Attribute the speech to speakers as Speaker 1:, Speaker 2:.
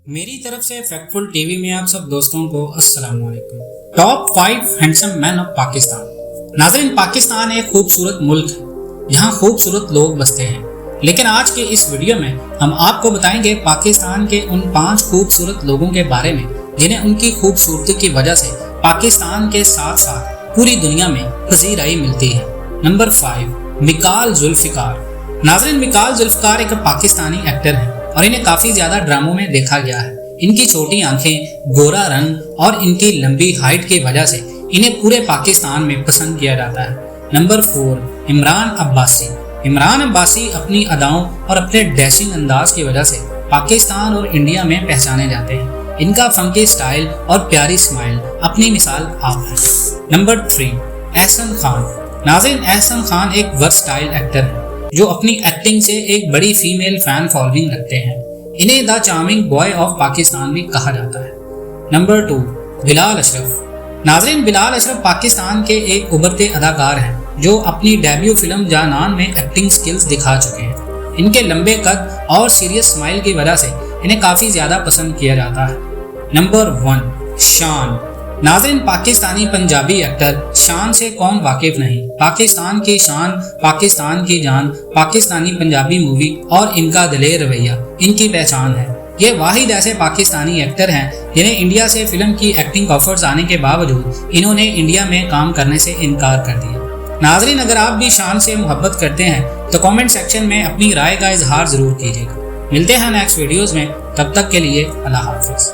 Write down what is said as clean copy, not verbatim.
Speaker 1: मेरी तरफ से फैक्टफुल टीवी में आप सब दोस्तों को अस्सलाम वालेकुम। Top 5 handsome man of Pakistan. नाज़रीन, पाकिस्तान एक खूबसूरत मुल्क है, यहाँ खूबसूरत लोग बसते हैं। लेकिन आज के इस वीडियो में हम आपको बताएंगे पाकिस्तान के उन 5 खूबसूरत लोगों के बारे में जिन्हें उनकी खूबसूरती की वजह से पाकिस्तान के साथ साथ पूरी दुनिया में पजीराई मिलती है। नंबर 5, मिकाल जुल्फ़िकार। नाज़रीन, मिकाल जुल्फ़िकार एक पाकिस्तानी एक्टर है और इन्हें काफी ज्यादा ड्रामों में देखा गया है। इनकी छोटी आंखें, गोरा रंग और इनकी लंबी हाइट की वजह से इन्हें पूरे पाकिस्तान में पसंद किया जाता है। नंबर 4, इमरान अब्बासी। इमरान अब्बासी अपनी अदाओं और अपने डैशिंग अंदाज की वजह से पाकिस्तान और इंडिया में पहचाने जाते हैं। इनका फंकी स्टाइल और प्यारी स्माइल अपनी मिसाल आप है। नंबर 3, एहसन खान। नाज़रीन, एहसन खान एक वर्सटाइल एक्टर है जो अपनी एक्टिंग से एक बड़ी फीमेल फैन फॉलोइंग रखते हैं। इन्हें the charming boy of Pakistan भी कहा जाता है। नंबर 2, बिलाल अशरफ। नाज़रीन, बिलाल अशरफ पाकिस्तान के एक उभरते अदाकार हैं जो अपनी डेब्यू फिल्म जानान में एक्टिंग स्किल्स दिखा चुके हैं। इनके लंबे कद और सीरियस स्माइल की वजह से इन्हें काफ़ी ज़्यादा पसंद किया जाता है। नंबर 1, शान। नाज़रीन, पाकिस्तानी पंजाबी एक्टर शान से कौन वाकिफ नहीं। पाकिस्तान की शान, पाकिस्तान की जान, पाकिस्तानी पंजाबी मूवी और इनका दलेर रवैया इनकी पहचान है। ये वाहिद ऐसे पाकिस्तानी एक्टर हैं जिन्हें इंडिया से फिल्म की एक्टिंग ऑफर्स आने के बावजूद इन्होंने इंडिया में काम करने से इनकार कर दिया। नाज़रीन, अगर आप भी शान से मोहब्बत करते हैं तो कॉमेंट सेक्शन में अपनी राय का इजहार जरूर कीजिएगा। मिलते हैं नेक्स्ट वीडियोज़ में, तब तक के लिए अल्लाह हाफिज़।